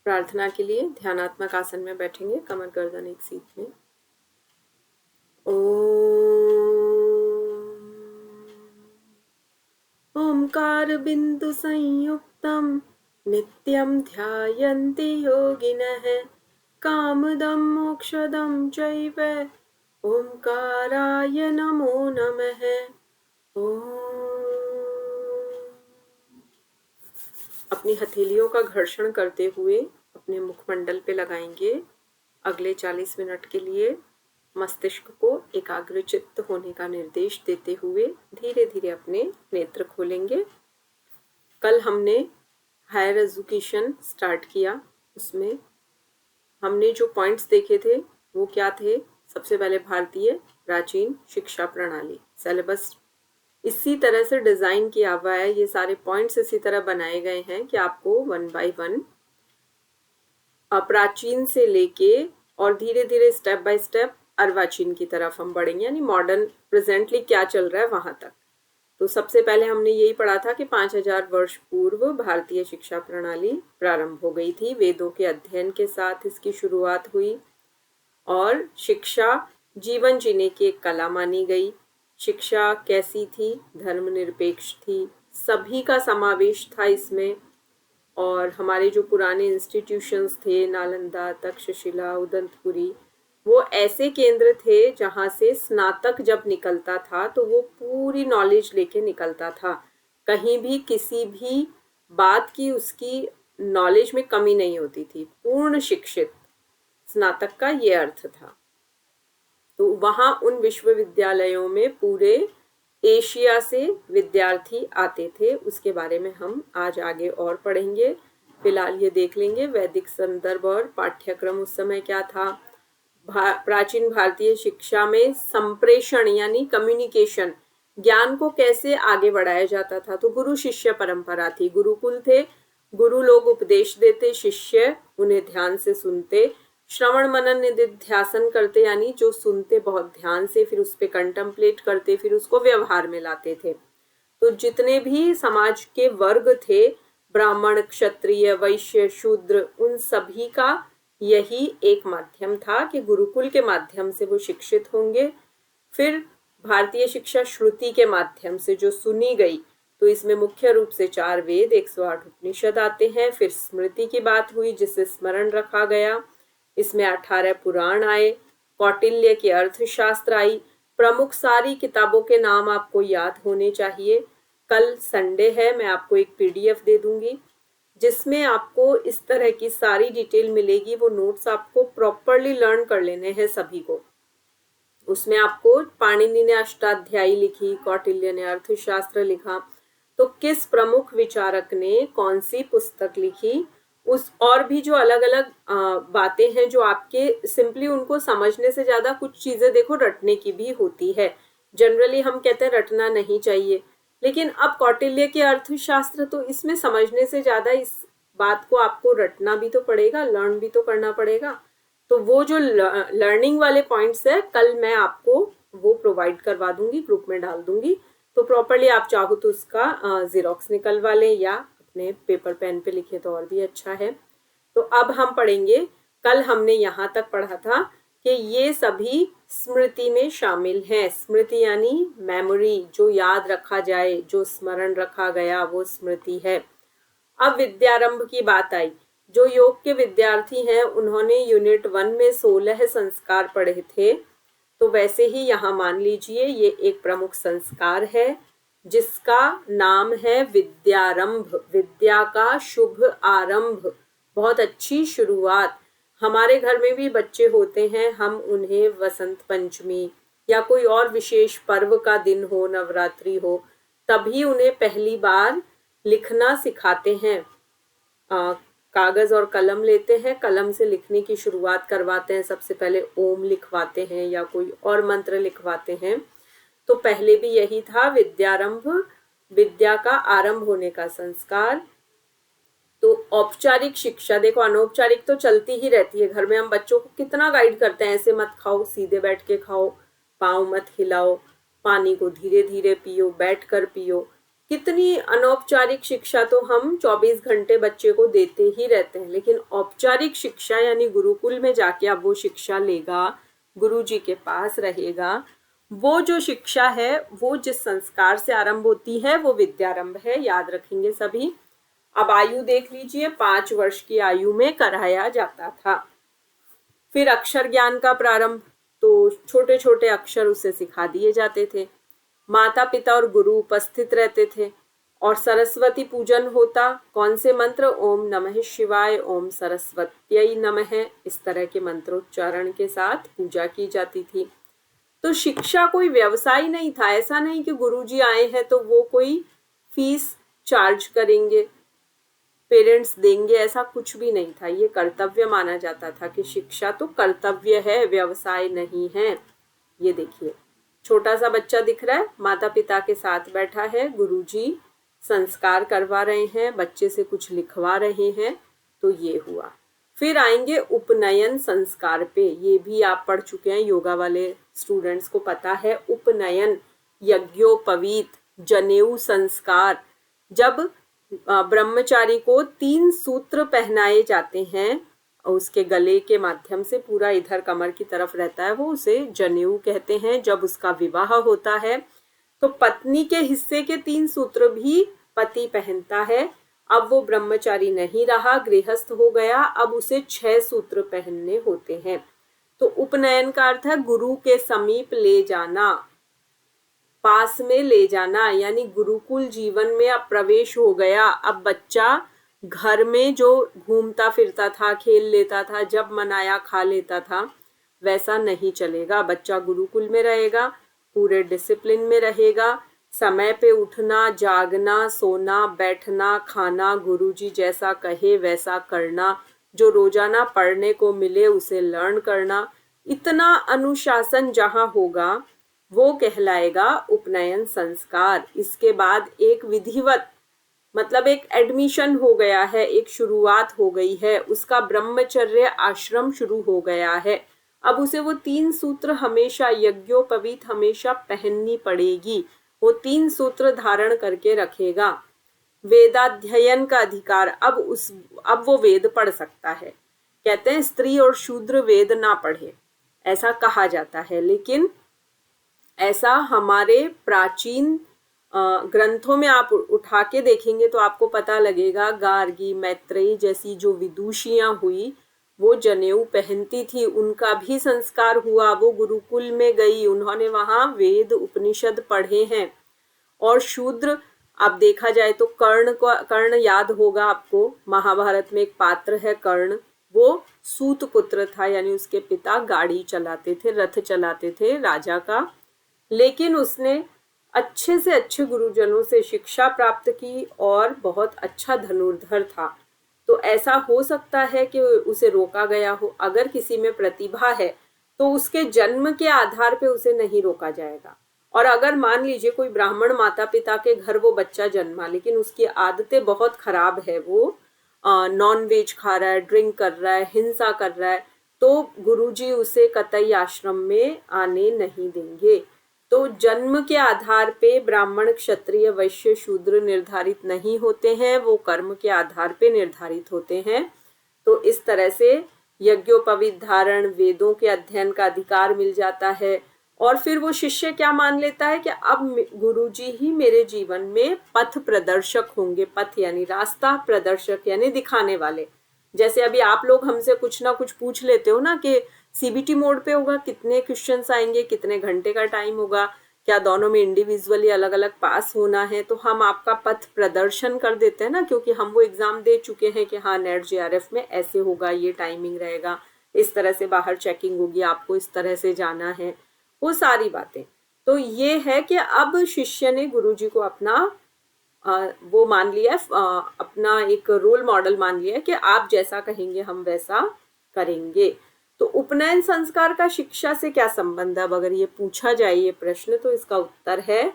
प्रार्थना के लिए ध्यानात्मक आसन में बैठेंगे, कमर गर्दन एक सीध में। ओंकार बिंदु संयुक्तम नित्यं ध्यायन्ति योगिनः कामदं मोक्षदं चैव ओंकाराय नमो नमः। अपनी हथेलियों का घर्षण करते हुए अपने मुखमंडल पे लगाएंगे। अगले 40 मिनट के लिए मस्तिष्क को एकाग्रचित्त होने का निर्देश देते हुए धीरे धीरे अपने नेत्र खोलेंगे। कल हमने हायर एजुकेशन स्टार्ट किया, उसमें हमने जो पॉइंट्स देखे थे वो क्या थे? सबसे पहले भारतीय प्राचीन शिक्षा प्रणाली, सिलेबस इसी तरह से डिजाइन किया हुआ है। ये सारे पॉइंट्स इसी तरह बनाए गए हैं कि आपको 1 बाय 1 प्राचीन से लेके और धीरे धीरे स्टेप बाय स्टेप अर्वाचीन की तरफ हम बढ़ेंगे, यानी मॉडर्न प्रेजेंटली क्या चल रहा है वहां तक। तो सबसे पहले हमने यही पढ़ा था कि 5000 वर्ष पूर्व भारतीय शिक्षा प्रणाली प्रारंभ हो गई थी। वेदों के अध्ययन के साथ इसकी शुरुआत हुई और शिक्षा जीवन जीने की एक कला मानी गई। शिक्षा कैसी थी? धर्मनिरपेक्ष थी, सभी का समावेश था इसमें। और हमारे जो पुराने इंस्टीट्यूशंस थे, नालंदा, तक्षशिला, उदंतपुरी, वो ऐसे केंद्र थे जहाँ से स्नातक जब निकलता था तो वो पूरी नॉलेज लेके निकलता था। कहीं भी किसी भी बात की उसकी नॉलेज में कमी नहीं होती थी। पूर्ण शिक्षित, स्नातक का ये अर्थ था। तो वहाँ उन विश्वविद्यालयों में पूरे एशिया से विद्यार्थी आते थे। उसके बारे में हम आज आगे और पढ़ेंगे। फिलहाल ये देख लेंगे वैदिक संदर्भ और पाठ्यक्रम उस समय क्या था। प्राचीन भारतीय शिक्षा में संप्रेषण यानी कम्युनिकेशन, ज्ञान को कैसे आगे बढ़ाया जाता था। तो गुरु शिष्य परंपरा थी, गुरुकुल थे, गुरु लोग उपदेश देते, शिष्य उन्हें ध्यान से सुनते, श्रवण मनन निधिध्यासन करते, यानी जो सुनते बहुत ध्यान से, फिर उस पर कंटेम्पलेट करते, फिर उसको व्यवहार में लाते थे। तो जितने भी समाज के वर्ग थे, ब्राह्मण, क्षत्रिय, वैश्य, शूद्र, उन सभी का यही एक माध्यम था कि गुरुकुल के माध्यम से वो शिक्षित होंगे। फिर भारतीय शिक्षा श्रुति के माध्यम से जो सुनी गई, तो इसमें मुख्य रूप से 4 वेद, 108 उपनिषद आते हैं। फिर स्मृति की बात हुई जिसे स्मरण रखा गया। इसमें 18 पुराण आए, कौटिल्य की अर्थशास्त्र आई। प्रमुख सारी किताबों के नाम आपको याद होने चाहिए। कल संडे है, मैं आपको एक पीडीएफ दे दूंगी जिसमें आपको इस तरह की सारी डिटेल मिलेगी। वो नोट्स आपको प्रॉपरली लर्न कर लेने हैं सभी को। उसमें आपको पाणिनि ने अष्टाध्यायी लिखी, कौटिल्य ने अर्थशास्त्र लिखा, तो किस प्रमुख विचारक ने कौन सी पुस्तक लिखी, उस और भी जो अलग अलग बातें हैं जो आपके सिंपली उनको समझने से ज्यादा कुछ चीजें देखो रटने की भी होती है। जनरली हम कहते हैं रटना नहीं चाहिए, लेकिन अब कौटिल्य के अर्थशास्त्र, तो इसमें समझने से ज्यादा इस बात को आपको रटना भी तो पड़ेगा, लर्न भी तो करना पड़ेगा। तो वो जो लर्निंग वाले पॉइंट्स है, कल मैं आपको वो प्रोवाइड करवा दूंगी, ग्रुप में डाल दूंगी। तो प्रॉपरली आप चाहो तो उसका जीरोक्स निकलवा लें या अपने पेपर पेन पे लिखे तो और भी अच्छा है। तो अब हम पढ़ेंगे, कल हमने यहाँ तक पढ़ा था कि ये सभी स्मृति में शामिल हैं। स्मृति यानी मेमोरी, जो याद रखा जाए, जो स्मरण रखा गया वो स्मृति है। अब विद्यारंभ की बात आई। जो योग के विद्यार्थी हैं उन्होंने यूनिट 1 में 16 संस्कार पढ़े थे, तो वैसे ही यहाँ मान लीजिए ये एक प्रमुख संस्कार है जिसका नाम है विद्यारंभ। विद्या का शुभ आरंभ, बहुत अच्छी शुरुआत। हमारे घर में भी बच्चे होते हैं, हम उन्हें वसंत पंचमी या कोई और विशेष पर्व का दिन हो, नवरात्रि हो, तभी उन्हें पहली बार लिखना सिखाते हैं। कागज और कलम लेते हैं, कलम से लिखने की शुरुआत करवाते हैं। सबसे पहले ओम लिखवाते हैं या कोई और मंत्र लिखवाते हैं। तो पहले भी यही था विद्यारंभ, विद्या का आरंभ होने का संस्कार। तो औपचारिक शिक्षा, देखो अनौपचारिक तो चलती ही रहती है। घर में हम बच्चों को कितना गाइड करते हैं, ऐसे मत खाओ, सीधे बैठ के खाओ, पाँव मत हिलाओ, पानी को धीरे धीरे पियो, बैठ कर पियो। कितनी अनौपचारिक शिक्षा तो हम 24 घंटे बच्चे को देते ही रहते हैं, लेकिन औपचारिक शिक्षा यानी गुरुकुल में जाके अब वो शिक्षा लेगा, गुरुजी के पास रहेगा, वो जो शिक्षा है वो जिस संस्कार से आरंभ होती है वो विद्यारंभ है, याद रखेंगे सभी। अब आयु देख लीजिए, 5 वर्ष की आयु में कराया जाता था। फिर अक्षर ज्ञान का प्रारंभ, तो छोटे छोटे अक्षर उसे सिखा दिए जाते थे। माता पिता और गुरु उपस्थित रहते थे और सरस्वती पूजन होता। कौन से मंत्र? ओम नमः शिवाय, ओम सरस्वत्यै नमः, इस तरह के मंत्रोच्चारण के साथ पूजा की जाती थी। तो शिक्षा कोई व्यवसाय नहीं था। ऐसा नहीं कि गुरुजी आए हैं तो वो कोई फीस चार्ज करेंगे, पेरेंट्स देंगे, ऐसा कुछ भी नहीं था। ये कर्तव्य माना जाता था कि शिक्षा तो कर्तव्य है, व्यवसाय नहीं है। ये देखिए, छोटा सा बच्चा दिख रहा है, माता पिता के साथ बैठा है, गुरुजी संस्कार करवा रहे हैं, बच्चे से कुछ लिखवा रहे हैं, तो ये हुआ। फिर आएंगे उपनयन संस्कार पे। ये भी आप पढ़ चुके हैं, योगा वाले स्टूडेंट्स को पता है। उपनयन, यज्ञोपवीत, जनेऊ संस्कार। जब ब्रह्मचारी को 3 सूत्र पहनाए जाते हैं और उसके गले के माध्यम से पूरा इधर कमर की तरफ रहता है, वो उसे जनेऊ कहते हैं। जब उसका विवाह होता है तो पत्नी के हिस्से के 3 सूत्र भी पति पहनता है। अब वो ब्रह्मचारी नहीं रहा, गृहस्थ हो गया, अब उसे 6 सूत्र पहनने होते हैं। तो उपनयन का अर्थ है गुरु के समीप ले जाना, पास में ले जाना, यानी गुरुकुल जीवन में अब प्रवेश हो गया। अब बच्चा घर में जो घूमता फिरता था, खेल लेता था, जब मनाया खा लेता था, वैसा नहीं चलेगा। बच्चा गुरुकुल में रहेगा, पूरे डिसिप्लिन में रहेगा, समय पे उठना, जागना, सोना, बैठना, खाना, गुरुजी जैसा कहे वैसा करना, जो रोजाना पढ़ने को मिले उसे लर्न करना। इतना अनुशासन जहाँ होगा वो कहलाएगा उपनयन संस्कार। इसके बाद एक विधिवत, मतलब एक एडमिशन हो गया है, एक शुरुआत हो गई है, उसका ब्रह्मचर्य आश्रम शुरू हो गया है। अब उसे वो 3 सूत्र हमेशा, यज्ञोपवीत हमेशा पहननी पड़ेगी। वो 3 सूत्र धारण करके रखेगा। वेदाध्ययन का अधिकार, अब वो वेद पढ़ सकता है। कहते हैं स्त्री और शूद्र वेद ना पढ़े, ऐसा कहा जाता है, लेकिन ऐसा हमारे प्राचीन ग्रंथों में आप उठा के देखेंगे तो आपको पता लगेगा। गार्गी, मैत्रेयी जैसी जो विदुषियां हुई वो जनेऊ पहनती थी, उनका भी संस्कार हुआ, वो गुरुकुल में गई, उन्होंने वहां वेद उपनिषद पढ़े हैं। और शूद्र, अब देखा जाए तो कर्ण याद होगा आपको, महाभारत में एक पात्र है कर्ण, वो सूत पुत्र था, यानी उसके पिता गाड़ी चलाते थे, रथ चलाते थे राजा का, लेकिन उसने अच्छे से अच्छे गुरुजनों से शिक्षा प्राप्त की और बहुत अच्छा धनुर्धर था। तो ऐसा हो सकता है कि उसे रोका गया हो। अगर किसी में प्रतिभा है तो उसके जन्म के आधार पे उसे नहीं रोका जाएगा। और अगर मान लीजिए कोई ब्राह्मण माता पिता के घर वो बच्चा जन्मा, लेकिन उसकी आदतें बहुत खराब है, वो नॉन वेज खा रहा है, ड्रिंक कर रहा है, हिंसा कर रहा है, तो गुरुजी उसे कतई आश्रम में आने नहीं देंगे। तो जन्म के आधार पे ब्राह्मण, क्षत्रिय, वैश्य, शूद्र निर्धारित नहीं होते हैं, वो कर्म के आधार पे निर्धारित होते हैं। तो इस तरह से यज्ञोपवीत धारण, वेदों के अध्ययन का अधिकार मिल जाता है। और फिर वो शिष्य क्या मान लेता है कि अब गुरुजी ही मेरे जीवन में पथ प्रदर्शक होंगे। पथ यानी रास्ता, प्रदर्शक यानी दिखाने वाले। जैसे अभी आप लोग हमसे कुछ ना कुछ पूछ लेते हो ना कि सीबीटी मोड पे होगा, कितने क्वेश्चंस आएंगे, कितने घंटे का टाइम होगा, क्या दोनों में इंडिविजुअली अलग अलग पास होना है, तो हम आपका पथ प्रदर्शन कर देते हैं ना, क्योंकि हम वो एग्जाम दे चुके हैं कि हाँ नेट जेआरएफ में ऐसे होगा, ये टाइमिंग रहेगा, इस तरह से बाहर चेकिंग होगी, आपको इस तरह से जाना है, वो सारी बातें। तो ये है कि अब शिष्य ने गुरुजी को अपना वो मान लिया, अपना एक रोल मॉडल मान लिया कि आप जैसा कहेंगे हम वैसा करेंगे। तो उपनयन संस्कार का शिक्षा से क्या संबंध है? अब अगर ये पूछा जाए ये प्रश्न, तो इसका उत्तर है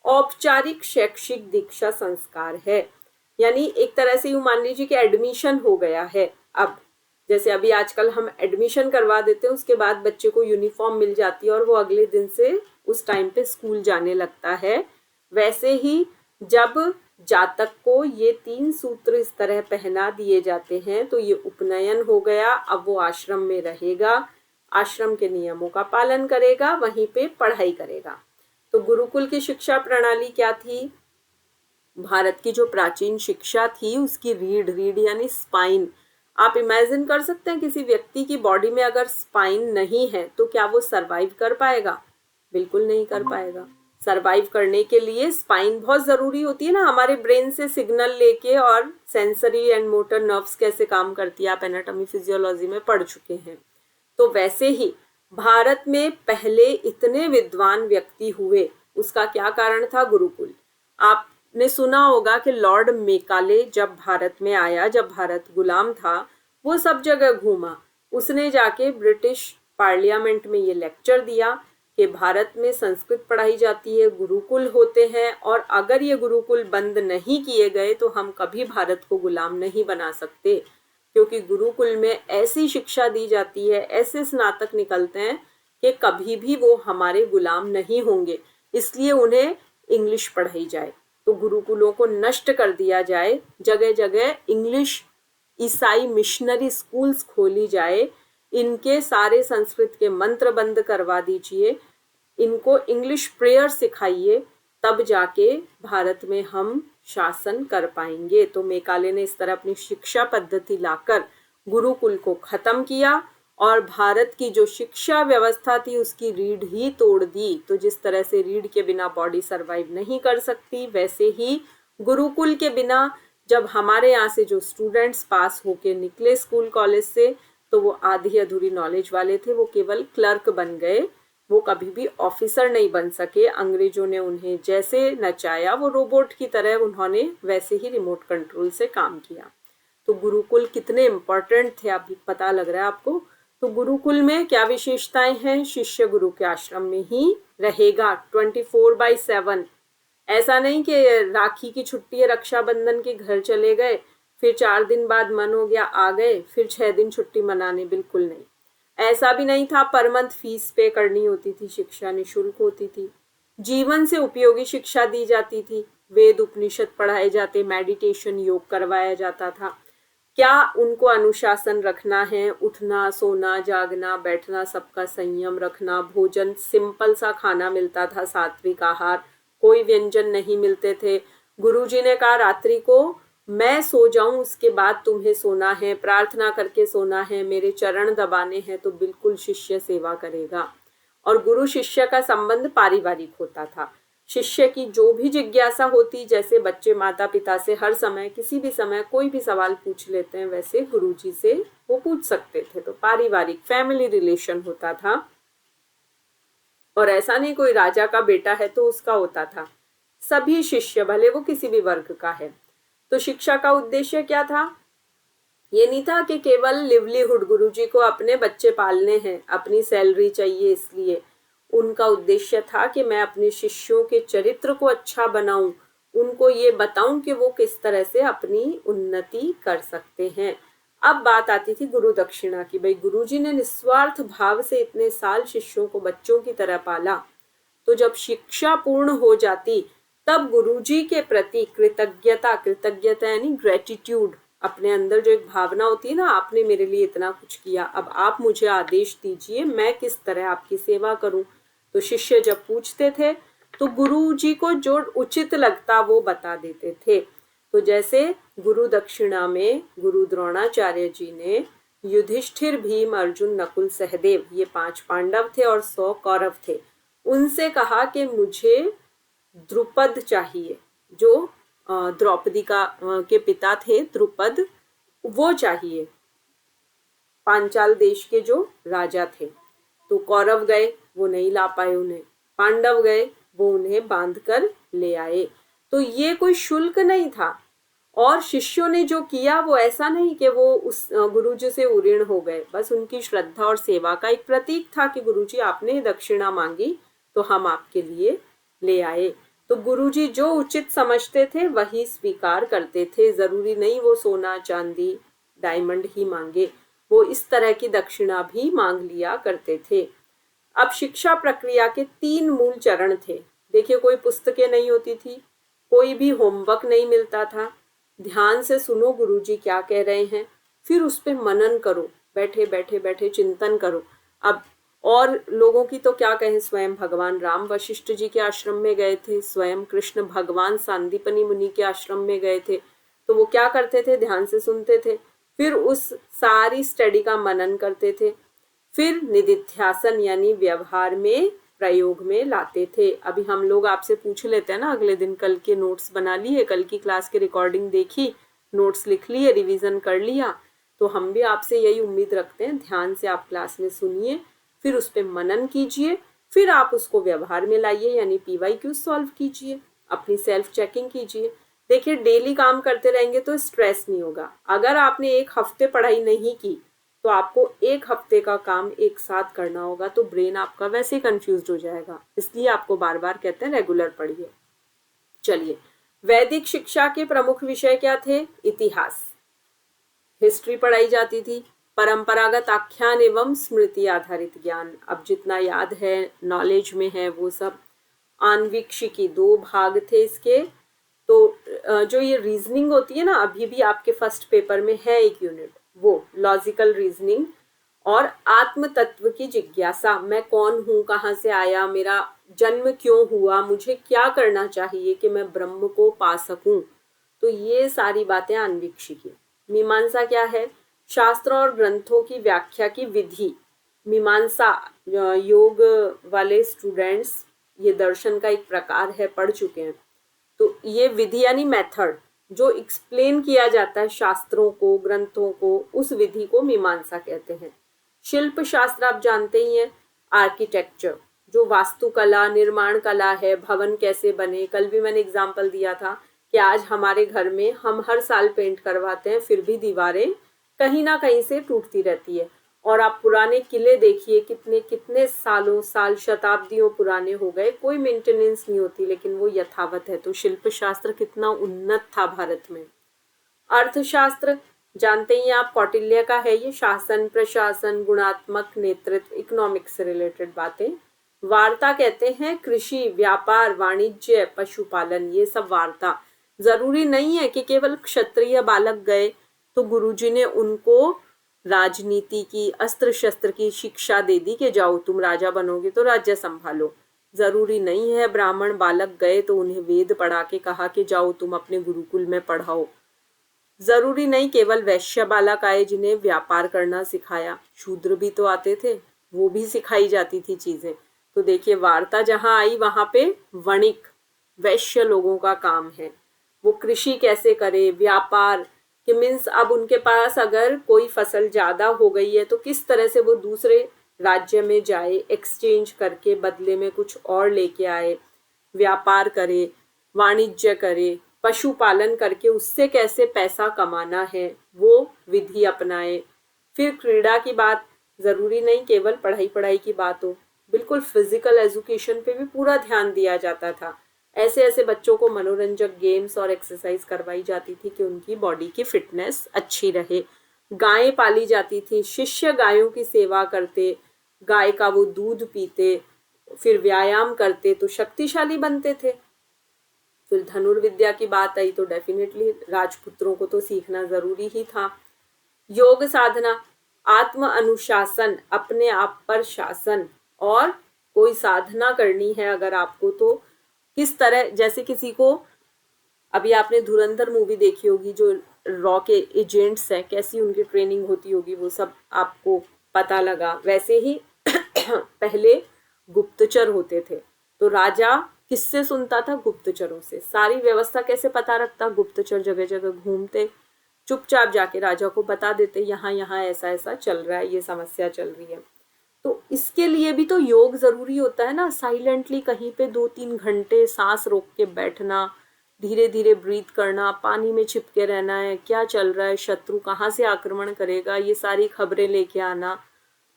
औपचारिक शैक्षिक दीक्षा संस्कार है। यानी एक तरह से यूं मान लीजिए कि एडमिशन हो गया है। अब जैसे अभी आजकल हम एडमिशन करवा देते हैं, उसके बाद बच्चे को यूनिफॉर्म मिल जाती है और वो अगले दिन से उस टाइम पे स्कूल जाने लगता है, वैसे ही जब जातक को ये 3 सूत्र इस तरह पहना दिए जाते हैं तो ये उपनयन हो गया। अब वो आश्रम में रहेगा, आश्रम के नियमों का पालन करेगा, वहीं पे पढ़ाई करेगा। तो गुरुकुल की शिक्षा प्रणाली क्या थी? भारत की जो प्राचीन शिक्षा थी उसकी रीढ़ यानी स्पाइन, आप इमेजिन कर सकते हैं किसी व्यक्ति की बॉडी में अगर स्पाइन नहीं है तो क्या वो सरवाइव कर पाएगा? बिल्कुल नहीं कर पाएगा। सरवाइव करने के लिए स्पाइन बहुत जरूरी होती है ना, हमारे ब्रेन से सिग्नल लेके, और सेंसरी एंड मोटर नर्व्स कैसे काम करती है आप एनाटॉमी फिजियोलॉजी में पढ़ चुके हैं। तो वैसे ही भारत में पहले इतने विद्वान व्यक्ति हुए, उसका क्या कारण था? गुरुकुल। आपने सुना होगा कि लॉर्ड मेकाले जब भारत में आया, जब भारत गुलाम था, वो सब जगह घूमा। उसने जाके ब्रिटिश पार्लियामेंट में ये लेक्चर दिया कि भारत में संस्कृत पढ़ाई जाती है, गुरुकुल होते हैं, और अगर ये गुरुकुल बंद नहीं किए गए तो हम कभी भारत को गुलाम नहीं बना सकते, क्योंकि गुरुकुल में ऐसी शिक्षा दी जाती है, ऐसे स्नातक निकलते हैं कि कभी भी वो हमारे गुलाम नहीं होंगे, इसलिए उन्हें इंग्लिश पढ़ाई जाए। तो गुरुकुलों को नष्ट कर दिया जाए, जगह जगह इंग्लिश ईसाई मिशनरी स्कूल्स खोली जाए, इनके सारे संस्कृत के मंत्र बंद करवा दीजिए, इनको इंग्लिश प्रेयर सिखाइए, तब जाके भारत में हम शासन कर पाएंगे। तो मेकाले ने इस तरह अपनी शिक्षा पद्धति लाकर गुरुकुल को खत्म किया और भारत की जो शिक्षा व्यवस्था थी उसकी रीढ़ ही तोड़ दी। तो जिस तरह से रीढ़ के बिना बॉडी सरवाइव नहीं कर सकती, वैसे ही गुरुकुल के बिना जब हमारे यहाँ से जो स्टूडेंट्स पास होके निकले स्कूल कॉलेज से, तो वो आधी अधूरी नॉलेज वाले थे, वो केवल क्लर्क बन गए, वो कभी भी ऑफिसर नहीं बन सके। अंग्रेजों ने उन्हें जैसे नचाया, वो रोबोट की तरह उन्होंने वैसे ही रिमोट कंट्रोल से काम किया। तो गुरुकुल कितने इम्पोर्टेंट थे अभी पता लग रहा है आपको। तो गुरुकुल में क्या विशेषताएं हैं? शिष्य गुरु के आश्रम में ही रहेगा 24/7। ऐसा नहीं कि राखी की छुट्टी है, रक्षाबंधन के घर चले गए, फिर 4 दिन बाद मन हो गया आ गए, फिर 6 दिन छुट्टी मनाने, बिल्कुल नहीं। ऐसा भी नहीं था। पर मंथ फीस पे करनी होती थी, शिक्षा निःशुल्क होती थी, जीवन से उपयोगी शिक्षा दी जाती थी, वेद उपनिषद पढ़ाए जाते, मेडिटेशन योग करवाया जाता था। क्या उनको अनुशासन रखना है, उठना सोना जागना बैठना सबका संयम रखना, भोजन सिंपल सा खाना मिलता था, सात्विक आहार, कोई व्यंजन नहीं मिलते थे। गुरुजी ने कहा रात्रि को मैं सो जाऊं उसके बाद तुम्हें सोना है, प्रार्थना करके सोना है, मेरे चरण दबाने हैं, तो बिल्कुल शिष्य सेवा करेगा। और गुरु शिष्य का संबंध पारिवारिक होता था। शिष्य की जो भी जिज्ञासा होती, जैसे बच्चे माता पिता से हर समय किसी भी समय कोई भी सवाल पूछ लेते हैं, वैसे गुरुजी से वो पूछ सकते थे। तो पारिवारिक फैमिली रिलेशन होता था। और ऐसा नहीं कोई राजा का बेटा है तो उसका होता था, सभी शिष्य भले वो किसी भी वर्ग का है। तो शिक्षा का उद्देश्य क्या था? ये नहीं था कि केवल लिवलीहुड, गुरुजी को अपने बच्चे पालने हैं, अपनी सैलरी चाहिए, इसलिए उनका उद्देश्य था कि मैं अपने शिष्यों के चरित्र को अच्छा बनाऊं, उनको ये बताऊं कि वो किस तरह से अपनी उन्नति कर सकते हैं। अब बात आती थी गुरु दक्षिणा की। भाई गुरुजी ने निस्वार्थ भाव से इतने साल शिष्यों को बच्चों की तरह पाला, तो जब शिक्षा पूर्ण हो जाती तब गुरुजी के प्रति कृतज्ञता यानी ग्रेटिट्यूड, अपने अंदर जो एक भावना होती है ना, आपने मेरे लिए इतना कुछ किया, अब आप मुझे आदेश दीजिए मैं किस तरह आपकी सेवा करूं। तो शिष्य जब पूछते थे तो गुरुजी को जो उचित लगता वो बता देते थे। तो जैसे गुरु दक्षिणा में गुरु द्रोणाचार्य जी ने युधिष्ठिर, भीम, अर्जुन, नकुल, सहदेव, ये 5 पांडव थे और 100 कौरव थे, उनसे कहा कि मुझे द्रुपद चाहिए, जो द्रौपदी का के पिता थे द्रुपद, वो चाहिए, पांचाल देश के जो राजा थे। तो कौरव गए, वो नहीं ला पाए उन्हें, पांडव गए, वो उन्हें बांध कर ले आए। तो ये कोई शुल्क नहीं था। और शिष्यों ने जो किया वो ऐसा नहीं कि वो उस गुरुजी से उऋण हो गए, बस उनकी श्रद्धा और सेवा का एक प्रतीक था कि गुरुजी आपने दक्षिणा मांगी तो हम आपके लिए ले आए। तो गुरुजी जो उचित समझते थे वही स्वीकार करते थे, जरूरी नहीं वो सोना चांदी डायमंड ही मांगे, वो इस तरह की दक्षिणा भी मांग लिया करते थे। अब शिक्षा प्रक्रिया के 3 मूल चरण थे। देखिए कोई पुस्तकें नहीं होती थी, कोई भी होमवर्क नहीं मिलता था। ध्यान से सुनो गुरुजी क्या कह रहे हैं, फिर उस पे मनन करो, बैठे बैठे बैठे चिंतन करो। अब और लोगों की तो क्या कहें, स्वयं भगवान राम वशिष्ठ जी के आश्रम में गए थे, स्वयं कृष्ण भगवान सांदीपनी मुनि के आश्रम में गए थे। तो वो क्या करते थे, ध्यान से सुनते थे, फिर उस सारी स्टडी का मनन करते थे, फिर निदिध्यासन यानी व्यवहार में प्रयोग में लाते थे। अभी हम लोग आपसे पूछ लेते हैं ना, अगले दिन कल के नोट्स बना लिए, कल की क्लास की रिकॉर्डिंग देखी, नोट्स लिख लिए, रिवीजन कर लिया, तो हम भी आपसे यही उम्मीद रखते हैं, ध्यान से आप क्लास में सुनिए, फिर उस पर मनन कीजिए, फिर आप उसको व्यवहार में लाइए, यानी PYQ सॉल्व कीजिए, अपनी सेल्फ चेकिंग कीजिए। देखिए डेली काम करते रहेंगे तो स्ट्रेस नहीं होगा। अगर आपने एक हफ्ते पढ़ाई नहीं की तो आपको एक हफ्ते का काम एक साथ करना होगा, तो ब्रेन आपका वैसे कंफ्यूज हो जाएगा। इसलिए आपको बार बार कहते हैं रेगुलर पढ़िए। चलिए, वैदिक शिक्षा के प्रमुख विषय क्या थे? इतिहास, हिस्ट्री पढ़ाई जाती थी, परंपरागत आख्यान एवं स्मृति आधारित ज्ञान, अब जितना याद है नॉलेज में है वो सब, आन्वीक्षिकी 2 भाग थे इसके। तो जो ये रीजनिंग होती है ना, अभी भी आपके फर्स्ट पेपर में है एक यूनिट, वो लॉजिकल रीजनिंग, और आत्म तत्व की जिज्ञासा, मैं कौन हूँ, कहाँ से आया, मेरा जन्म क्यों हुआ, मुझे क्या करना चाहिए कि मैं ब्रह्म को पा सकूं, तो ये सारी बातें आन्वीक्षिकी। मीमांसा क्या है? शास्त्र और ग्रंथों की व्याख्या की विधि। मीमांसा योग वाले स्टूडेंट्स, ये दर्शन का एक प्रकार है, पढ़ चुके हैं। तो ये विधि यानी मेथड, जो एक्सप्लेन किया जाता है शास्त्रों को, ग्रंथों को, उस विधि को मीमांसा कहते हैं। शिल्प शास्त्र आप जानते ही हैं, आर्किटेक्चर, जो वास्तुकला, निर्माण कला है, भवन कैसे बने। कल भी मैंने एग्जाम्पल दिया था कि आज हमारे घर में हम हर साल पेंट करवाते हैं, फिर भी दीवारें कहीं ना कहीं से टूटती रहती है। और आप पुराने किले देखिए, कितने कितने सालों साल, शताब्दियों पुराने हो गए, कोई मेंटेनेंस नहीं होती, लेकिन वो यथावत है। तो शिल्प शास्त्र कितना उन्नत था भारत में। अर्थशास्त्र जानते ही आप, कौटिल्य का है ये, शासन, प्रशासन, गुणात्मक नेतृत्व, इकोनॉमिक्स से रिलेटेड बातें। वार्ता कहते हैं कृषि, व्यापार, वाणिज्य, पशुपालन, ये सब वार्ता। जरूरी नहीं है कि केवल क्षत्रिय बालक गए तो गुरुजी ने उनको राजनीति की, अस्त्र शस्त्र की शिक्षा दे दी कि जाओ तुम राजा बनोगे तो राज्य संभालो। जरूरी नहीं है ब्राह्मण बालक गए तो उन्हें वेद पढ़ा के कहा कि जाओ तुम अपने गुरुकुल में पढ़ाओ। जरूरी नहीं केवल वैश्य बालक आए जिन्हें व्यापार करना सिखाया, शूद्र भी तो आते थे, वो भी सिखाई जाती थी चीजें। तो देखिए, वार्ता जहां आई वहां पे वणिक, वैश्य लोगों का काम है। वो कृषि कैसे करे, व्यापार कि मीन्स अब उनके पास अगर कोई फसल ज्यादा हो गई है तो किस तरह से वो दूसरे राज्य में जाए, एक्सचेंज करके बदले में कुछ और लेके आए, व्यापार करे, वाणिज्य करे, पशुपालन करके उससे कैसे पैसा कमाना है, वो विधि अपनाए। फिर क्रीड़ा की बात, जरूरी नहीं केवल पढ़ाई पढ़ाई की बात हो, बिल्कुल फिजिकल एजुकेशन पे भी पूरा ध्यान दिया जाता था। ऐसे ऐसे बच्चों को मनोरंजक गेम्स और एक्सरसाइज करवाई जाती थी कि उनकी बॉडी की फिटनेस अच्छी रहे। गायें पाली जाती थी, शिष्य गायों की सेवा करते, गाय का वो दूध पीते, फिर व्यायाम करते तो शक्तिशाली बनते थे। फिर धनुर्विद्या की बात आई तो डेफिनेटली राजपुत्रों को तो सीखना जरूरी ही था। योग साधना, आत्म अनुशासन, अपने आप पर शासन, और कोई साधना करनी है अगर आपको तो किस तरह, जैसे किसी को, अभी आपने धुरंधर मूवी देखी होगी, जो रॉ के एजेंट्स हैं कैसी उनकी ट्रेनिंग होती होगी, वो सब आपको पता लगा। वैसे ही पहले गुप्तचर होते थे, तो राजा किससे सुनता था? गुप्तचरों से। सारी व्यवस्था कैसे पता रखता? गुप्तचर जगह जगह घूमते, चुपचाप जाके राजा को बता देते, यहाँ यहाँ ऐसा ऐसा चल रहा है, ये समस्या चल रही है। तो इसके लिए भी तो योग जरूरी होता है ना। साइलेंटली कहीं पे 2-3 घंटे सांस रोक के बैठना, धीरे धीरे ब्रीथ करना, पानी में छिपके रहना है, क्या चल रहा है, शत्रु कहाँ से आक्रमण करेगा, ये सारी खबरें लेके आना।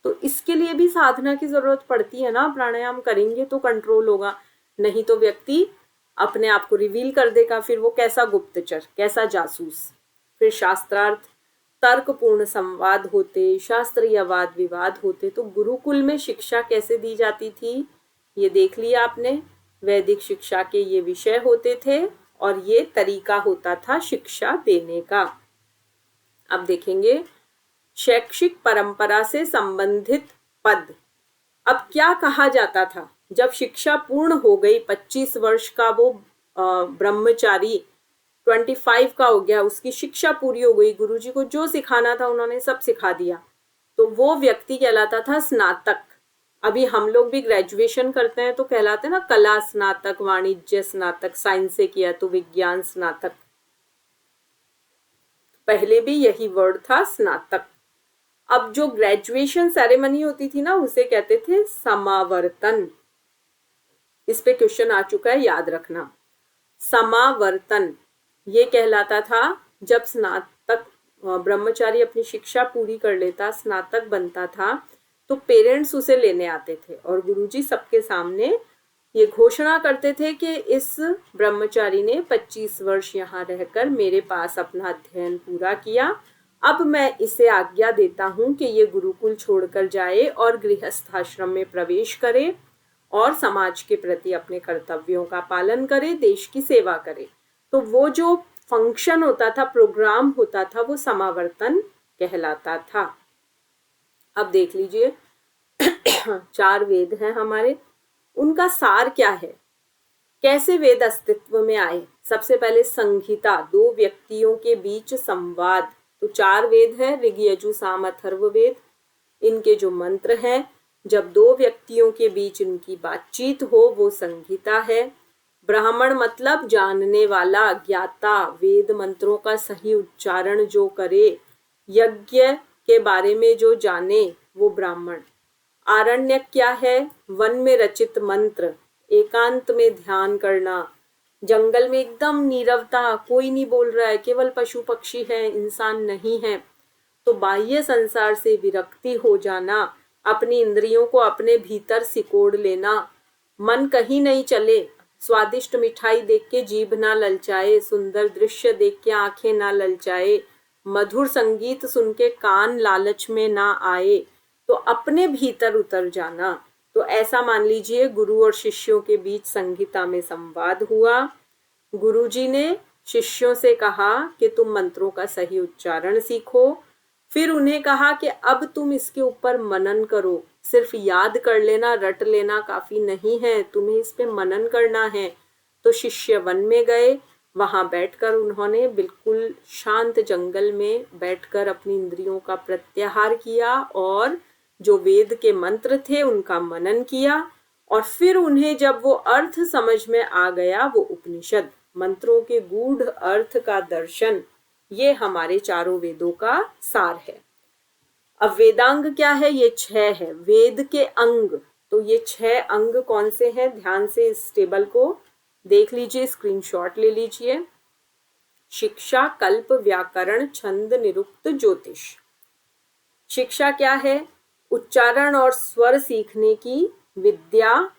तो इसके लिए भी साधना की जरूरत पड़ती है ना। प्राणायाम करेंगे तो कंट्रोल होगा, नहीं तो व्यक्ति अपने आप को रिवील कर देगा, फिर वो कैसा गुप्तचर, कैसा जासूस। फिर शास्त्रार्थ, तर्कपूर्ण संवाद होते, शास्त्रीय वाद विवाद होते। तो गुरुकुल में शिक्षा कैसे दी जाती थी ये देख लिया आपने। वैदिक शिक्षा के ये विषय होते थे और ये तरीका होता था शिक्षा देने का। अब देखेंगे शैक्षिक परंपरा से संबंधित पद। अब क्या कहा जाता था जब शिक्षा पूर्ण हो गई, 25 वर्ष का वो ब्रह्मचारी 25 का हो गया, उसकी शिक्षा पूरी हो गई, गुरुजी को जो सिखाना था उन्होंने सब सिखा दिया, तो वो व्यक्ति कहलाता था स्नातक। अभी हम लोग भी ग्रेजुएशन करते हैं तो कहलाते हैं ना कला स्नातक, वाणिज्य स्नातक, साइंस से किया तो विज्ञान स्नातक। पहले भी यही वर्ड था स्नातक। अब जो ग्रेजुएशन सेरेमनी होती थी ना उसे कहते थे समावर्तन। इस पे क्वेश्चन आ चुका है, याद रखना। समावर्तन ये कहलाता था जब स्नातक ब्रह्मचारी अपनी शिक्षा पूरी कर लेता, स्नातक बनता था, तो पेरेंट्स उसे लेने आते थे और गुरुजी सबके सामने ये घोषणा करते थे कि इस ब्रह्मचारी ने 25 वर्ष यहाँ रहकर मेरे पास अपना अध्ययन पूरा किया, अब मैं इसे आज्ञा देता हूँ कि ये गुरुकुल छोड़कर जाए और गृहस्थ आश्रम में प्रवेश करे और समाज के प्रति अपने कर्तव्यों का पालन करे, देश की सेवा करे। तो वो जो फंक्शन होता था, प्रोग्राम होता था, वो समावर्तन कहलाता था। अब देख लीजिए 4 वेद हैं हमारे, उनका सार क्या है, कैसे वेद अस्तित्व में आए। सबसे पहले संहिता, 2 व्यक्तियों के बीच संवाद। तो 4 वेद है, ऋग यजु साम अथर्व वेद। इनके जो मंत्र हैं, जब 2 व्यक्तियों के बीच इनकी बातचीत हो वो संहिता है। ब्राह्मण मतलब जानने वाला, ज्ञाता, वेद मंत्रों का सही उच्चारण जो करे, यज्ञ के बारे में जो जाने वो ब्राह्मण। आरण्यक क्या है, वन में रचित मंत्र, एकांत में ध्यान करना, जंगल में एकदम नीरवता, कोई नहीं बोल रहा है, केवल पशु पक्षी है, इंसान नहीं है। तो बाह्य संसार से विरक्ति हो जाना, अपनी इंद्रियों को अपने भीतर सिकोड़ लेना, मन कहीं नहीं चले, स्वादिष्ट मिठाई देख के जीभ ना ललचाए, सुंदर दृश्य देख के आंखें ना ललचाए, मधुर संगीत सुन के कान लालच में ना आए, तो अपने भीतर उतर जाना। तो ऐसा मान लीजिए गुरु और शिष्यों के बीच संहिता में संवाद हुआ। गुरुजी ने शिष्यों से कहा कि तुम मंत्रों का सही उच्चारण सीखो, फिर उन्हें कहा कि अब तुम इसके ऊपर मनन करो, सिर्फ याद कर लेना, रट लेना काफी नहीं है, तुम्हें इस पे मनन करना है। तो शिष्य वन में गए, वहां बैठकर उन्होंने बिल्कुल शांत जंगल में बैठकर अपनी इंद्रियों का प्रत्याहार किया और जो वेद के मंत्र थे उनका मनन किया। और फिर उन्हें जब वो अर्थ समझ में आ गया, वो उपनिषद मंत्रों के गूढ़ अर्थ का दर्शन, ये हमारे 4 वेदों का सार है। अब वेदांग क्या है, ये 6 है वेद के अंग। तो ये 6 अंग कौन से हैं, ध्यान से इस टेबल को देख लीजिए, स्क्रीनशॉट ले लीजिए। शिक्षा, कल्प, व्याकरण, छंद, निरुक्त, ज्योतिष। शिक्षा क्या है, उच्चारण और स्वर सीखने की विद्या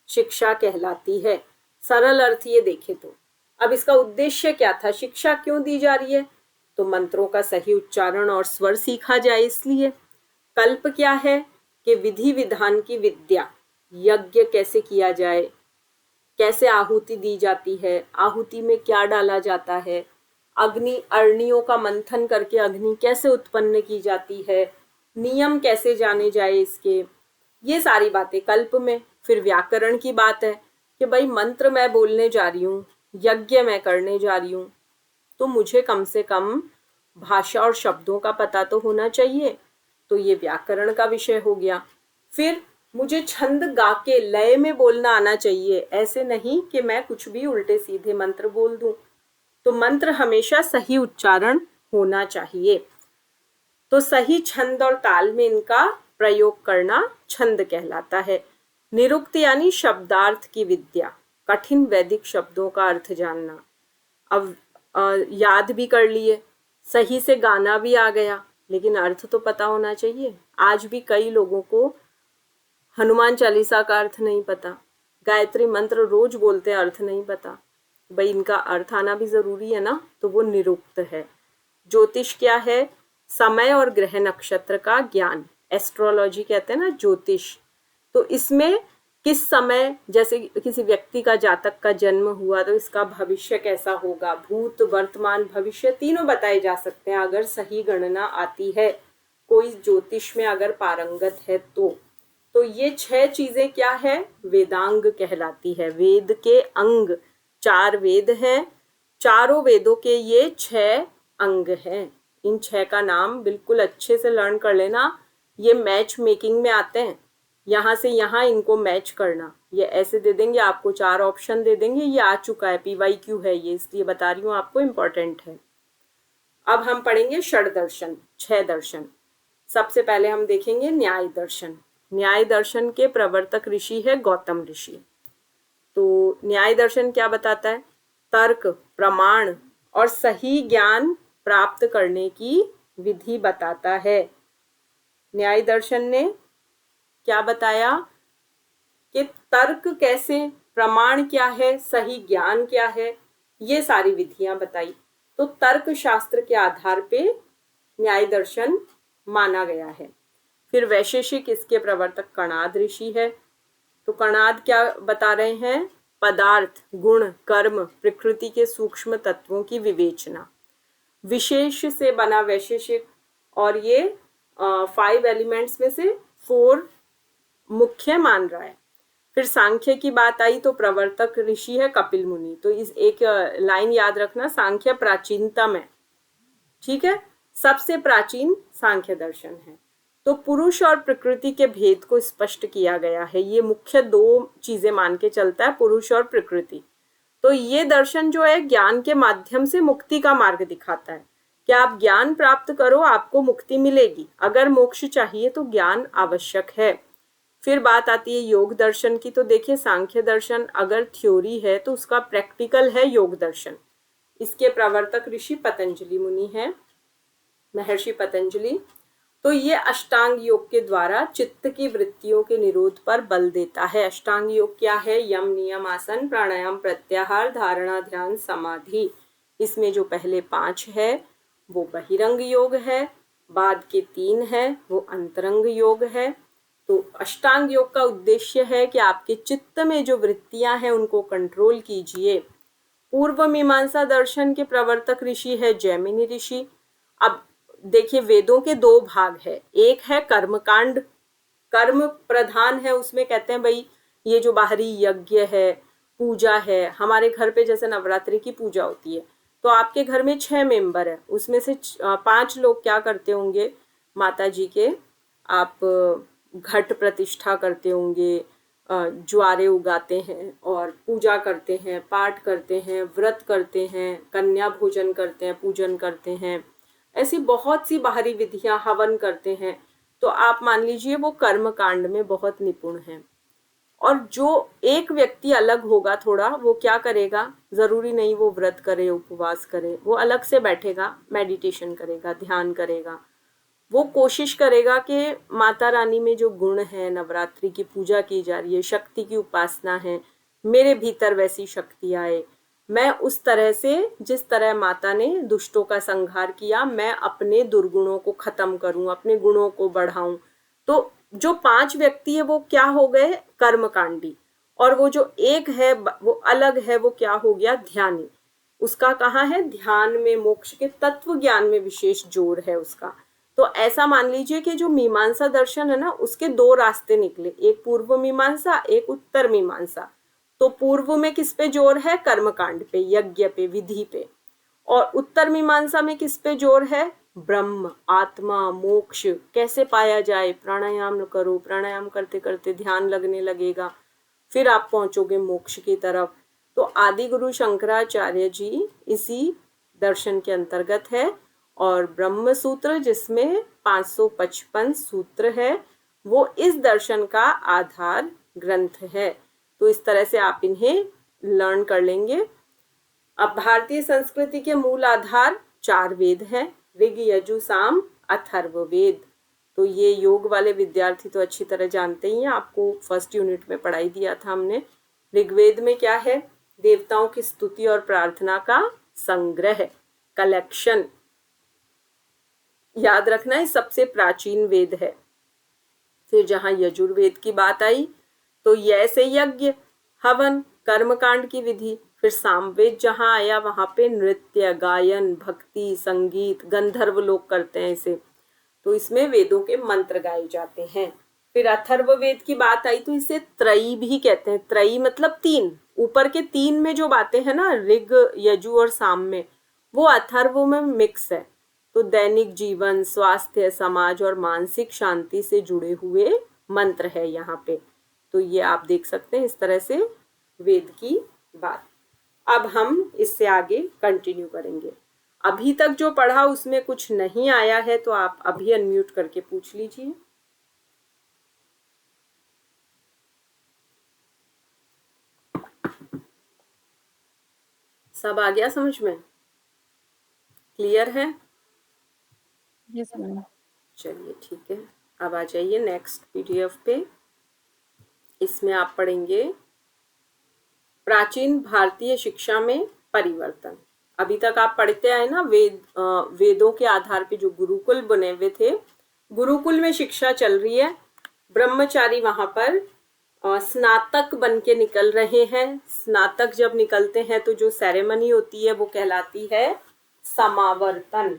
शिक्षा कहलाती है। सरल अर्थ ये देखे तो अब इसका उद्देश्य क्या था, शिक्षा क्यों दी जा रही है, तो मंत्रों का सही उच्चारण और स्वर सीखा जाए इसलिए। कल्प क्या है कि विधि विधान की विद्या, यज्ञ कैसे किया जाए, कैसे आहुति दी जाती है, आहुति में क्या डाला जाता है, अग्नि अरनियों का मंथन करके अग्नि कैसे उत्पन्न की जाती है, नियम कैसे जाने जाए इसके, ये सारी बातें कल्प में। फिर व्याकरण की बात है कि भाई मंत्र मैं बोलने जा रही हूँ, यज्ञ मैं करने जा रही हूँ, तो मुझे कम से कम भाषा और शब्दों का पता तो होना चाहिए, तो ये व्याकरण का विषय हो गया। फिर मुझे छंद गा के लय में बोलना आना चाहिए, ऐसे नहीं कि मैं कुछ भी उल्टे सीधे मंत्र बोल दूं, तो मंत्र हमेशा सही उच्चारण होना चाहिए। तो सही छंद और ताल में इनका प्रयोग करना छंद कहलाता है। निरुक्त यानी शब्दार्थ की विद्या, कठिन वैदिक शब्दों का अर्थ जानना। अब याद भी कर लिए, सही से गाना भी आ गया, लेकिन अर्थ तो पता होना चाहिए। आज भी कई लोगों को हनुमान चालीसा का अर्थ नहीं पता, गायत्री मंत्र रोज बोलते हैं, अर्थ नहीं पता, भाई इनका अर्थ आना भी जरूरी है ना, तो वो निरुक्त है। ज्योतिष क्या है, समय और ग्रह नक्षत्र का ज्ञान, एस्ट्रोलॉजी कहते हैं ना ज्योतिष। तो इसमें किस समय, जैसे किसी व्यक्ति का जातक का जन्म हुआ तो इसका भविष्य कैसा होगा, भूत वर्तमान भविष्य तीनों बताए जा सकते हैं अगर सही गणना आती है, कोई ज्योतिष में अगर पारंगत है तो ये 6 चीजें क्या है, वेदांग कहलाती है। वेद के अंग, 4 वेद हैं, चारों वेदों के ये 6 अंग हैं। इन 6 का नाम बिल्कुल अच्छे से लर्न कर लेना, ये मैच मेकिंग में आते हैं, यहाँ से यहाँ इनको मैच करना। ये ऐसे दे देंगे आपको, 4 ऑप्शन दे देंगे, ये आ चुका है, PYQ है ये, इसलिए बता रही हूँ आपको, इम्पोर्टेंट है। अब हम पढ़ेंगे षड दर्शन, 6 दर्शन। सबसे पहले हम देखेंगे न्याय दर्शन। न्याय दर्शन के प्रवर्तक ऋषि है गौतम ऋषि। तो न्याय दर्शन क्या बताता है, तर्क, प्रमाण और सही ज्ञान प्राप्त करने की विधि बताता है। न्याय दर्शन ने क्या बताया कि तर्क कैसे, प्रमाण क्या है, सही ज्ञान क्या है, ये सारी विधियां बताई। तो तर्क शास्त्र के आधार पे न्याय दर्शन माना गया है। फिर वैशेषिक, इसके प्रवर्तक कणाद ऋषि है। तो कणाद क्या बता रहे हैं, पदार्थ, गुण, कर्म, प्रकृति के सूक्ष्म तत्वों की विवेचना। विशेष से बना वैशेषिक, और ये 5 एलिमेंट्स में से 4 मुख्य मान रहा है। फिर सांख्य की बात आई तो प्रवर्तक ऋषि है कपिल मुनि। तो इस एक लाइन याद रखना, सांख्य प्राचीनतम है, ठीक है, सबसे प्राचीन सांख्य दर्शन है। तो पुरुष और प्रकृति के भेद को स्पष्ट किया गया है। ये मुख्य 2 चीजें मान के चलता है, पुरुष और प्रकृति। तो ये दर्शन जो है ज्ञान के माध्यम से मुक्ति का मार्ग दिखाता है कि आप ज्ञान प्राप्त करो, आपको मुक्ति मिलेगी। अगर मोक्ष चाहिए तो ज्ञान आवश्यक है। फिर बात आती है योग दर्शन की। तो देखिए, सांख्य दर्शन अगर थ्योरी है तो उसका प्रैक्टिकल है योग दर्शन। इसके प्रवर्तक ऋषि पतंजलि मुनि हैं, महर्षि पतंजलि। तो ये अष्टांग योग के द्वारा चित्त की वृत्तियों के निरोध पर बल देता है। अष्टांग योग क्या है, यम, नियम, आसन, प्राणायाम, प्रत्याहार, धारणा, ध्यान, समाधि। इसमें जो पहले 5 है वो बहिरंग योग है, बाद के 3 है वो अंतरंग योग है। तो अष्टांग योग का उद्देश्य है कि आपके चित्त में जो वृत्तियां हैं उनको कंट्रोल कीजिए। पूर्व मीमांसा दर्शन के प्रवर्तक ऋषि है जैमिनी ऋषि। अब देखिए, वेदों के 2 भाग है, एक है कर्मकांड, कर्म प्रधान है, उसमें कहते हैं भाई ये जो बाहरी यज्ञ है, पूजा है, हमारे घर पे जैसे नवरात्रि की पूजा होती है तो आपके घर में 6 मेंबर है, उसमें से 5 लोग क्या करते होंगे, माता जी के आप घट प्रतिष्ठा करते होंगे, ज्वारे उगाते हैं और पूजा करते हैं, पाठ करते हैं, व्रत करते हैं, कन्या भोजन करते हैं, पूजन करते हैं, ऐसी बहुत सी बाहरी विधियां, हवन करते हैं। तो आप मान लीजिए वो कर्म कांड में बहुत निपुण हैं। और जो एक व्यक्ति अलग होगा थोड़ा, वो क्या करेगा, जरूरी नहीं वो व्रत करे, उपवास करे, वो अलग से बैठेगा, मेडिटेशन करेगा, ध्यान करेगा। वो कोशिश करेगा कि माता रानी में जो गुण है, नवरात्रि की पूजा की जा रही है, शक्ति की उपासना है, मेरे भीतर वैसी शक्ति आए, मैं उस तरह से, जिस तरह माता ने दुष्टों का संहार किया, मैं अपने दुर्गुणों को खत्म करूं, अपने गुणों को बढ़ाऊं। तो जो 5 व्यक्ति है वो क्या हो गए, कर्मकांडी। और वो जो एक है वो अलग है, वो क्या हो गया, ध्यानी। उसका कहाँ है, ध्यान में, मोक्ष के तत्व ज्ञान में विशेष जोर है उसका। तो ऐसा मान लीजिए कि जो मीमांसा दर्शन है ना, उसके 2 रास्ते निकले, एक पूर्व मीमांसा, एक उत्तर मीमांसा। तो पूर्व में किस पे जोर है, कर्मकांड पे, यज्ञ पे, विधि पे। और उत्तर मीमांसा में किस पे जोर है, ब्रह्म, आत्मा, मोक्ष कैसे पाया जाए, प्राणायाम करो, प्राणायाम करते करते ध्यान लगने लगेगा, फिर आप पहुंचोगे मोक्ष की तरफ। तो आदि गुरु शंकराचार्य जी इसी दर्शन के अंतर्गत है। और ब्रह्म सूत्र, जिसमें 555 सूत्र है, वो इस दर्शन का आधार ग्रंथ है। तो इस तरह से आप इन्हें लर्न कर लेंगे। अब भारतीय संस्कृति के मूल आधार 4 वेद हैं, ऋग, यजु, साम, अथर्ववेद। तो ये योग वाले विद्यार्थी तो अच्छी तरह जानते ही हैं, आपको फर्स्ट यूनिट में पढ़ाई दिया था हमने। ऋग्वेद में क्या है, देवताओं की स्तुति और प्रार्थना का संग्रह, कलेक्शन, याद रखना है, सबसे प्राचीन वेद है। फिर जहां यजुर्वेद की बात आई तो य से यज्ञ, हवन, कर्मकांड की विधि। फिर सामवेद जहाँ आया वहां पे नृत्य, गायन, भक्ति, संगीत, गंधर्व लोग करते हैं इसे, तो इसमें वेदों के मंत्र गाए जाते हैं। फिर अथर्ववेद की बात आई तो इसे त्रयी भी कहते हैं। त्रयी मतलब तीन, ऊपर के तीन में जो बातें हैं ना, ऋग, यजु और साम में, वो अथर्व में मिक्स है। तो दैनिक जीवन, स्वास्थ्य, समाज और मानसिक शांति से जुड़े हुए मंत्र है यहाँ पे। तो ये आप देख सकते हैं इस तरह से वेद की बात। अब हम इससे आगे कंटिन्यू करेंगे। अभी तक जो पढ़ा उसमें कुछ नहीं आया है तो आप अभी अनम्यूट करके पूछ लीजिए। सब आ गया समझ में? क्लियर है? Yes ma'am. चलिए ठीक है, अब आ जाइए नेक्स्ट पीडीएफ पे। इसमें आप पढ़ेंगे प्राचीन भारतीय शिक्षा में परिवर्तन। अभी तक आप पढ़ते आए ना, वेदों के आधार पे जो गुरुकुल बने हुए थे, गुरुकुल में शिक्षा चल रही है। ब्रह्मचारी वहां पर स्नातक बन के निकल रहे हैं। स्नातक जब निकलते हैं तो जो सेरेमनी होती है वो कहलाती है समावर्तन।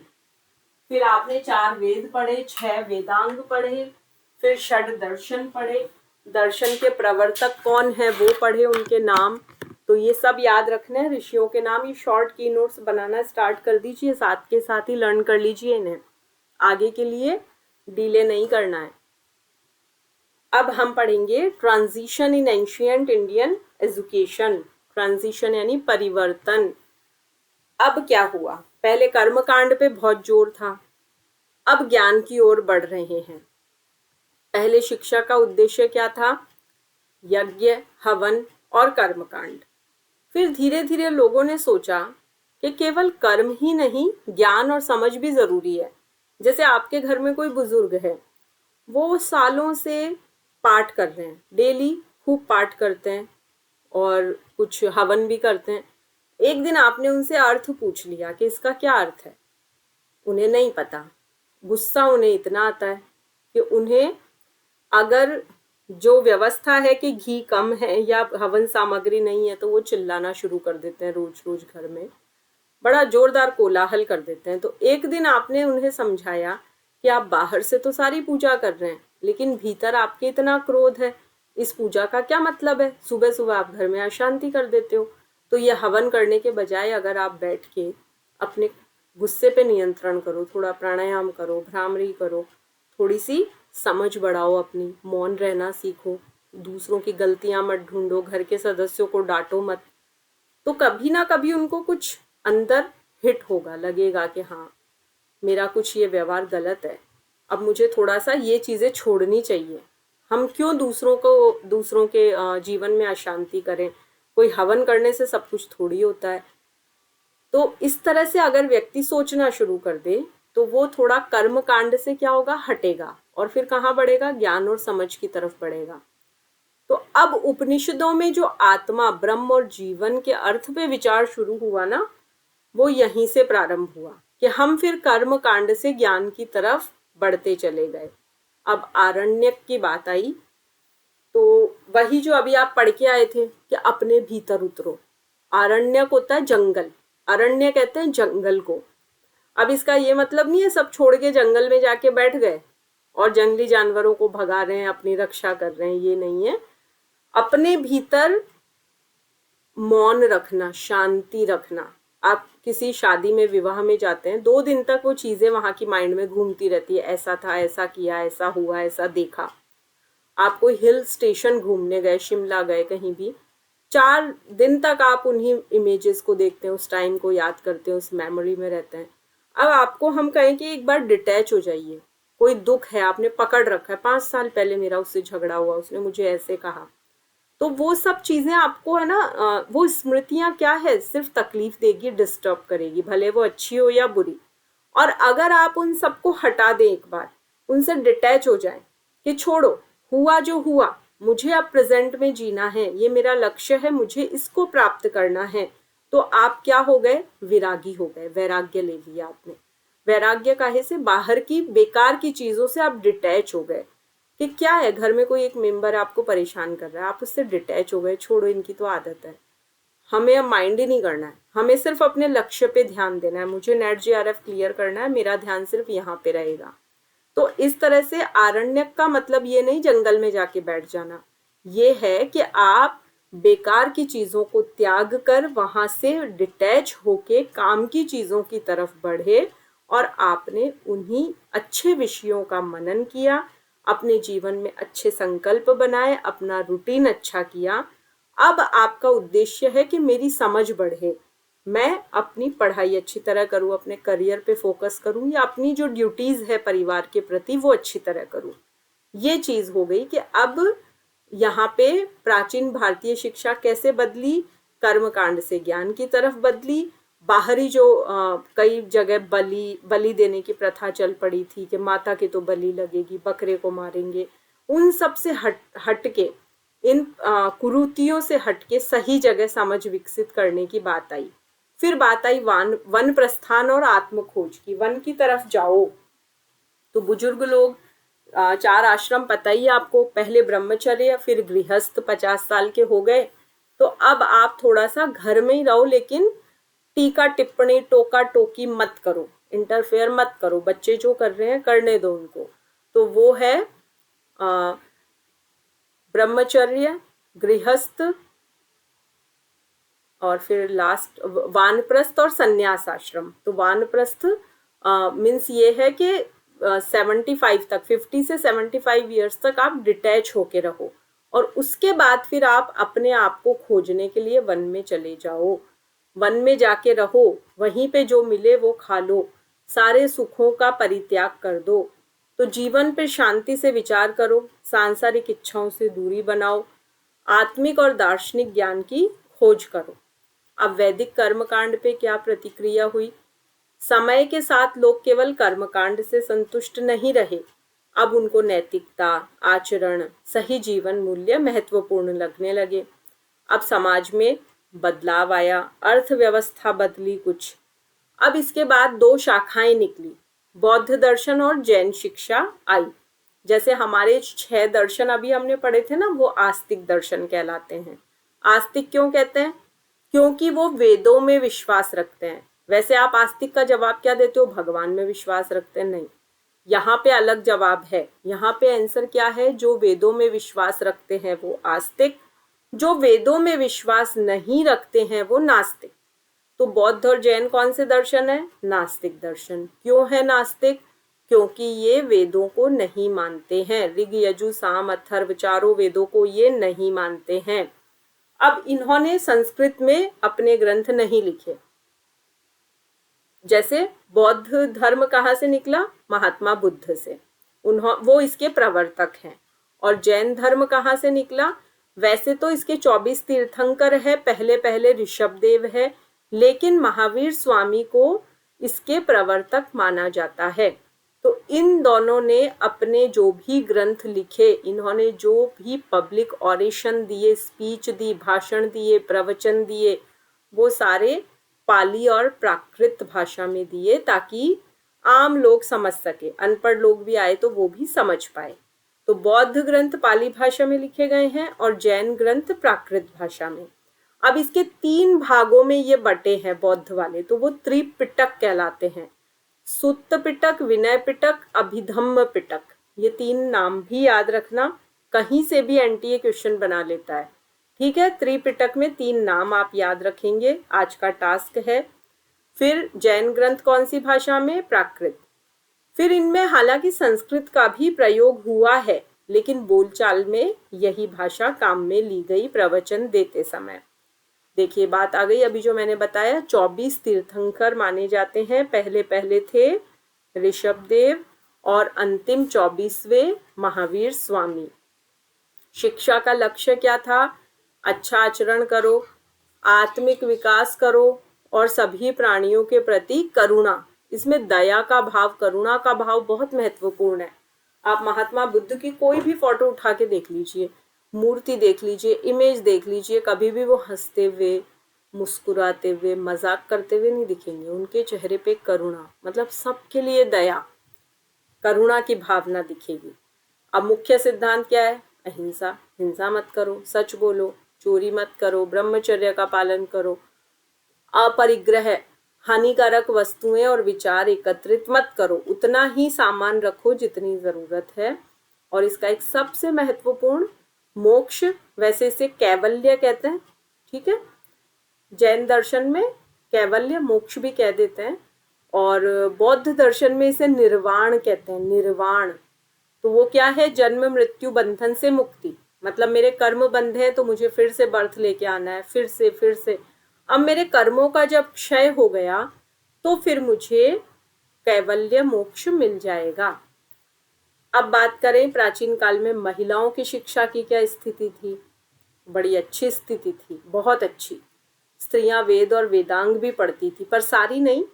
फिर आपने 4 वेद पढ़े, 6 वेदांग पढ़े, फिर षड दर्शन पढ़े। दर्शन के प्रवर्तक कौन है वो पढ़े, उनके नाम। तो ये सब याद रखना है, ऋषियों के नाम। ये शॉर्ट की नोट्स बनाना स्टार्ट कर दीजिए, साथ के साथ ही लर्न कर लीजिए इन्हें, आगे के लिए डिले नहीं करना है। अब हम पढ़ेंगे transition in ancient Indian education. Transition यानी परिवर्तन। अब क्या हुआ? पहले कर्मकांड पे बहुत जोर था, अब ज्ञान की ओर बढ़ रहे हैं। पहले शिक्षा का उद्देश्य क्या था? यज्ञ, हवन और कर्मकांड। फिर धीरे धीरे लोगों ने सोचा कि केवल कर्म ही नहीं, ज्ञान और समझ भी जरूरी है। जैसे आपके घर में कोई बुजुर्ग है, वो सालों से पाठ कर रहे हैं, डेली खूब पाठ करते हैं और कुछ हवन भी करते हैं। एक दिन आपने उनसे अर्थ पूछ लिया कि इसका क्या अर्थ है, उन्हें नहीं पता। गुस्सा उन्हें इतना आता है कि उन्हें, अगर जो व्यवस्था है कि घी कम है या हवन सामग्री नहीं है, तो वो चिल्लाना शुरू कर देते हैं रोज रोज घर में, बड़ा जोरदार कोलाहल कर देते हैं। तो एक दिन आपने उन्हें समझाया कि आप बाहर से तो सारी पूजा कर रहे हैं, लेकिन भीतर आपके इतना क्रोध है, इस पूजा का क्या मतलब है? सुबह सुबह आप घर में अशांति कर देते हो। तो ये हवन करने के बजाय अगर आप बैठ के अपने गुस्से पे नियंत्रण करो, थोड़ा प्राणायाम करो, भ्रामरी करो, थोड़ी सी समझ बढ़ाओ अपनी, मौन रहना सीखो, दूसरों की गलतियां मत ढूंढो, घर के सदस्यों को डांटो मत, तो कभी ना कभी उनको कुछ अंदर हिट होगा, लगेगा कि हाँ मेरा कुछ ये व्यवहार गलत है, अब मुझे थोड़ा सा ये चीजें छोड़नी चाहिए। हम क्यों दूसरों के जीवन में अशांति करें? कोई हवन करने से सब कुछ थोड़ी होता है। तो इस तरह से अगर व्यक्ति सोचना शुरू कर दे तो वो थोड़ा कर्म कांड से क्या होगा, हटेगा, और फिर कहाँ बढ़ेगा? ज्ञान और समझ की तरफ बढ़ेगा। तो अब उपनिषदों में जो आत्मा, ब्रह्म और जीवन के अर्थ पे विचार शुरू हुआ ना, वो यहीं से प्रारंभ हुआ कि हम फिर कर्म कांड से ज्ञान की तरफ बढ़ते चले गए। अब आरण्यक की बात आई तो वही जो अभी आप पढ़ के आए थे कि अपने भीतर उतरो। आरण्यक होता है जंगल, अरण्य कहते हैं जंगल को। अब इसका ये मतलब नहीं है सब छोड़ के जंगल में जाके बैठ गए और जंगली जानवरों को भगा रहे हैं, अपनी रक्षा कर रहे हैं, ये नहीं है। अपने भीतर मौन रखना, शांति रखना। आप किसी शादी में, विवाह में जाते हैं, 2 दिन तक वो चीजें वहां की माइंड में घूमती रहती है, ऐसा था, ऐसा किया, ऐसा हुआ, ऐसा देखा। आप कोई हिल स्टेशन घूमने गए, शिमला गए, कहीं भी, 4 दिन तक आप उन्हीं इमेजेस को देखते हैं, उस टाइम को याद करते हैं, उस मेमोरी में रहते हैं। अब आपको हम कहें कि एक बार डिटैच हो जाइए, कोई दुख है आपने पकड़ रखा है, 5 साल पहले मेरा उससे झगड़ा हुआ, उसने मुझे ऐसे कहा, तो वो सब चीजें आपको है ना, वो स्मृतियां क्या है, सिर्फ तकलीफ देगी, डिस्टर्ब करेगी, भले वो अच्छी हो या बुरी। और अगर आप उन सबको हटा दें, एक बार उनसे डिटैच हो जाएं कि छोड़ो, हुआ जो हुआ, मुझे अब प्रेजेंट में जीना है, ये मेरा लक्ष्य है, मुझे इसको प्राप्त करना है, तो आप क्या हो गए? विरागी हो गए, वैराग्य ले लिया आपने। वैराग्य काहे से? बाहर की बेकार की चीजों से आप डिटैच हो गए। कि क्या है, घर में कोई एक मेंबर आपको परेशान कर रहा है, आप उससे डिटैच हो गए, छोड़ो इनकी तो आदत है, हमें अब माइंड ही नहीं करना है, हमें सिर्फ अपने लक्ष्य पे ध्यान देना है, मुझे नेट जीआरएफ क्लियर करना है, मेरा ध्यान सिर्फ यहाँ पे रहेगा। तो इस तरह से आरण्यक का मतलब ये नहीं जंगल में जाके बैठ जाना, ये है कि आप बेकार की चीजों को त्याग कर वहां से डिटैच होके काम की चीजों की तरफ बढ़े और आपने उन्हीं अच्छे विषयों का मनन किया, अपने जीवन में अच्छे संकल्प बनाए, अपना रूटीन अच्छा किया। अब आपका उद्देश्य है कि मेरी समझ बढ़े, मैं अपनी पढ़ाई अच्छी तरह करूं, अपने करियर पे फोकस करूं, या अपनी जो ड्यूटीज है परिवार के प्रति वो अच्छी तरह करूं। ये चीज हो गई कि अब यहाँ पे प्राचीन भारतीय शिक्षा कैसे बदली, कर्मकांड से ज्ञान की तरफ बदली। बाहरी जो कई जगह बलि देने की प्रथा चल पड़ी थी कि माता की तो बलि लगेगी, बकरे को मारेंगे, उन सब से हट के, इन कुरीतियों से हटके सही जगह समझ विकसित करने की बात आई। फिर बात आई वन प्रस्थान और आत्म खोज की, वन की तरफ जाओ। तो बुजुर्ग लोग 4 आश्रम पता ही आपको, पहले ब्रह्मचर्य फिर गृहस्थ 50 साल के हो गए, तो अब आप थोड़ा सा घर में ही रहो, लेकिन टीका टिप्पणी टोका टोकी मत करो, इंटरफेयर मत करो, बच्चे जो कर रहे हैं करने दो उनको। तो वो है ब्रह्मचर्य, गृहस्थ और फिर लास्ट वानप्रस्थ और संन्यास आश्रम। तो वानप्रस्थ मीन्स ये है कि 75 तक, 50 से 75 ईयर्स तक आप डिटैच होके रहो, और उसके बाद फिर आप अपने आप को खोजने के लिए वन में चले जाओ, वन में जाके रहो, वहीं पे जो मिले वो खा लो, सारे सुखों का परित्याग कर दो। तो जीवन पे शांति से विचार करो, सांसारिक इच्छाओं से दूरी बनाओ, आत्मिक और दार्शनिक ज्ञान की खोज करो। अब वैदिक कर्मकांड पे क्या प्रतिक्रिया हुई? समय के साथ लोग केवल कर्मकांड से संतुष्ट नहीं रहे, अब उनको नैतिकता, आचरण, सही जीवन मूल्य महत्वपूर्ण लगने लगे। अब समाज में बदलाव आया, अर्थव्यवस्था बदली कुछ। अब इसके बाद 2 शाखाएं निकली, बौद्ध दर्शन और जैन शिक्षा आई। जैसे हमारे 6 दर्शन अभी हमने पढ़े थे ना, वो आस्तिक दर्शन कहलाते हैं। आस्तिक क्यों कहते हैं? क्योंकि वो वेदों में विश्वास रखते हैं। वैसे आप आस्तिक का जवाब क्या देते हो? भगवान में विश्वास रखते हैं? नहीं, यहाँ पे अलग जवाब है। यहाँ पे आंसर क्या है? जो वेदों में विश्वास रखते हैं वो आस्तिक, जो वेदों में विश्वास नहीं रखते हैं वो नास्तिक। तो बौद्ध और जैन कौन से दर्शन है? नास्तिक दर्शन। क्यों है नास्तिक? क्योंकि ये वेदों को नहीं मानते हैं, ऋग यजु साम अथर्व चारों वेदों को ये नहीं मानते हैं। अब इन्होंने संस्कृत में अपने ग्रंथ नहीं लिखे। जैसे बौद्ध धर्म कहाँ से निकला? महात्मा बुद्ध से, वो इसके प्रवर्तक हैं। और जैन धर्म कहाँ से निकला? वैसे तो इसके 24 तीर्थंकर है, पहले पहले ऋषभदेव है, लेकिन महावीर स्वामी को इसके प्रवर्तक माना जाता है। तो इन दोनों ने अपने जो भी ग्रंथ लिखे, इन्होंने जो भी पब्लिक ऑरेशन दिए, स्पीच दी, भाषण दिए, प्रवचन दिए, वो सारे पाली और प्राकृत भाषा में दिए, ताकि आम लोग समझ सके, अनपढ़ लोग भी आए तो वो भी समझ पाए। तो बौद्ध ग्रंथ पाली भाषा में लिखे गए हैं और जैन ग्रंथ प्राकृत भाषा में। अब इसके 3 भागों में ये बटे हैं बौद्ध वाले, तो वो त्रिपिटक कहलाते हैं। सुत्त पिटक, विनय पिटक, अभिधम्म पिटक, ये 3 नाम भी याद रखना, कहीं से भी एनटीए क्वेश्चन बना लेता है। ठीक है, त्रिपिटक में 3 नाम आप याद रखेंगे, आज का टास्क है। फिर जैन ग्रंथ कौन सी भाषा में? प्राकृत। फिर इनमें हालांकि संस्कृत का भी प्रयोग हुआ है, लेकिन बोलचाल में यही भाषा काम में ली गई प्रवचन देते समय। देखिए बात आ गई, अभी जो मैंने बताया 24 तीर्थंकर माने जाते हैं। पहले पहले थे ऋषभदेव और अंतिम 24वें महावीर स्वामी। शिक्षा का लक्ष्य क्या था? अच्छा आचरण करो, आत्मिक विकास करो और सभी प्राणियों के प्रति करुणा। इसमें दया का भाव, करुणा का भाव बहुत महत्वपूर्ण है। आप महात्मा बुद्ध की कोई भी फोटो उठा के देख लीजिए, मूर्ति देख लीजिए, इमेज देख लीजिए, कभी भी वो हंसते हुए, मुस्कुराते हुए, मजाक करते हुए नहीं दिखेंगे। उनके चेहरे पे करुणा, मतलब सबके लिए दया, करुणा की भावना दिखेगी। अब मुख्य सिद्धांत क्या है? अहिंसा, हिंसा मत करो, सच बोलो, चोरी मत करो, ब्रह्मचर्य का पालन करो, अपरिग्रह, हानिकारक वस्तुएं और विचार एकत्रित मत करो, उतना ही सामान रखो जितनी जरूरत है। और इसका एक सबसे महत्वपूर्ण मोक्ष, वैसे इसे कैवल्य कहते हैं, ठीक है, जैन दर्शन में कैवल्य मोक्ष भी कह देते हैं, और बौद्ध दर्शन में इसे निर्वाण कहते हैं, निर्वाण। तो वो क्या है? जन्म मृत्यु बंधन से मुक्ति। मतलब मेरे कर्म बंधे हैं तो मुझे फिर से बर्थ लेके आना है, फिर से। अब मेरे कर्मों का जब क्षय हो गया तो फिर मुझे कैवल्य मोक्ष मिल जाएगा। अब बात करें प्राचीन काल में महिलाओं की शिक्षा की क्या स्थिति थी? बड़ी अच्छी स्थिति थी, बहुत अच्छी। स्त्रियां वेद और वेदांग भी पढ़ती थी, पर सारी नहीं,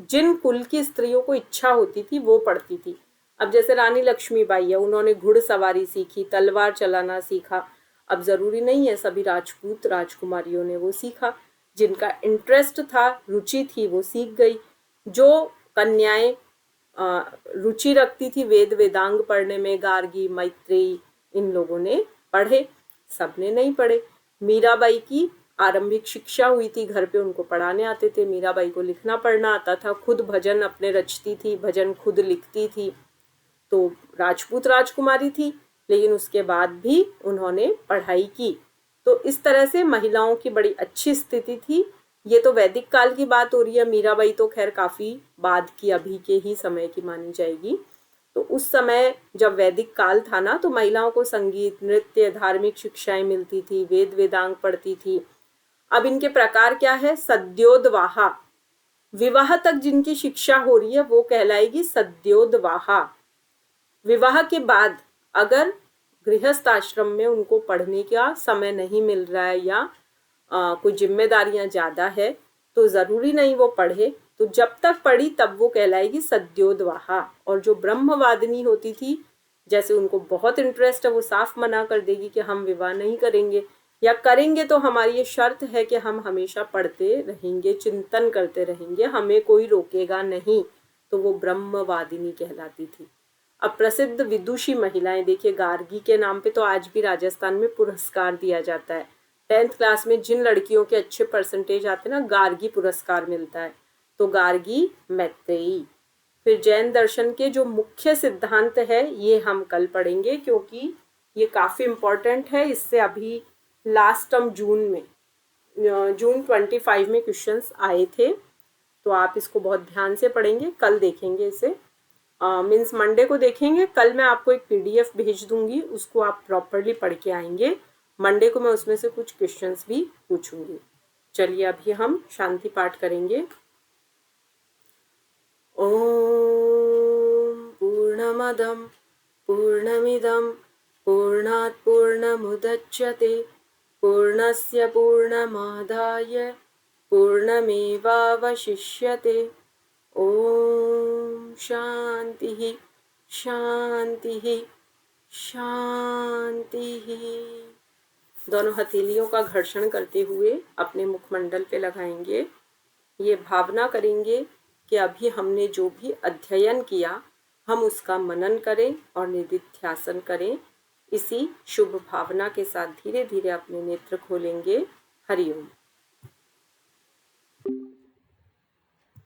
जिन कुल की स्त्रियों को इच्छा होती थी वो पढ़ती थी। अब जैसे रानी लक्ष्मीबाई है, उन्होंने घुड़सवारी सीखी, तलवार चलाना सीखा। अब जरूरी नहीं है सभी राजपूत राजकुमारियों ने वो सीखा, जिनका इंटरेस्ट था, रुचि थी, वो सीख गई। जो कन्याएं रुचि रखती थी वेद वेदांग पढ़ने में, गार्गी, मैत्रेयी, इन लोगों ने पढ़े, सबने नहीं पढ़े। मीराबाई की आरंभिक शिक्षा हुई थी, घर पे उनको पढ़ाने आते थे, मीराबाई को लिखना पढ़ना आता था, खुद भजन अपने रचती थी, भजन खुद लिखती थी। तो राजपूत राजकुमारी थी, लेकिन उसके बाद भी उन्होंने पढ़ाई की। तो इस तरह से महिलाओं की बड़ी अच्छी स्थिति थी। ये तो वैदिक काल की बात हो रही है, मीराबाई तो खैर काफी बाद की, अभी के ही समय की मानी जाएगी। तो उस समय जब वैदिक काल था ना, तो महिलाओं को संगीत, नृत्य, धार्मिक शिक्षाएं मिलती थी, वेद वेदांग पढ़ती थी। अब इनके प्रकार क्या है? सद्योदवाहा, विवाह तक जिनकी शिक्षा हो रही है वो कहलाएगी सद्योदवाहा। विवाह के बाद अगर गृहस्थ आश्रम में उनको पढ़ने का समय नहीं मिल रहा है या कोई जिम्मेदारियां ज्यादा है, तो जरूरी नहीं वो पढ़े, तो जब तक पढ़ी तब वो कहलाएगी सद्योदवाहा। और जो ब्रह्मवादिनी होती थी, जैसे उनको बहुत इंटरेस्ट है, वो साफ मना कर देगी कि हम विवाह नहीं करेंगे, या करेंगे तो हमारी ये शर्त है कि हम हमेशा पढ़ते रहेंगे, चिंतन करते रहेंगे, हमें कोई रोकेगा नहीं। तो वो ब्रह्मवादिनी कहलाती थी। अब प्रसिद्ध विदुषी महिलाएं देखिए, गार्गी के नाम पे तो आज भी राजस्थान में पुरस्कार दिया जाता है। 10th क्लास में जिन लड़कियों के अच्छे परसेंटेज आते हैं ना, गार्गी पुरस्कार मिलता है। तो गार्गी, मैत्रेयी। फिर जैन दर्शन के जो मुख्य सिद्धांत है ये हम कल पढ़ेंगे, क्योंकि ये काफी इम्पोर्टेंट है। इससे अभी लास्ट टर्म जून 25 में क्वेश्चंस आए थे, तो आप इसको बहुत ध्यान से पढ़ेंगे। कल देखेंगे इसे, मीन्स मंडे को देखेंगे। कल मैं आपको एक पीडीएफ भेज दूंगी, उसको आप प्रॉपरली पढ़ के आएंगे। मंडे को मैं उसमें से कुछ क्वेश्चंस भी पूछूंगी। चलिए अभी हम शांति पाठ करेंगे। ओम पूर्णमदं पूर्णमिदं पूर्णात् पूर्णमुदच्यते पूर्णस्य पूर्णमादाय पूर्णमेवावशिष्यते। ओम शांति शांति शांति। दोनों हथेलियों का घर्षण करते हुए अपने मुखमंडल पे लगाएंगे। ये भावना करेंगे कि अभी हमने जो भी अध्ययन किया हम उसका मनन करें और निधिध्यासन करें। इसी शुभ भावना के साथ धीरे धीरे अपने नेत्र खोलेंगे। हरिओम।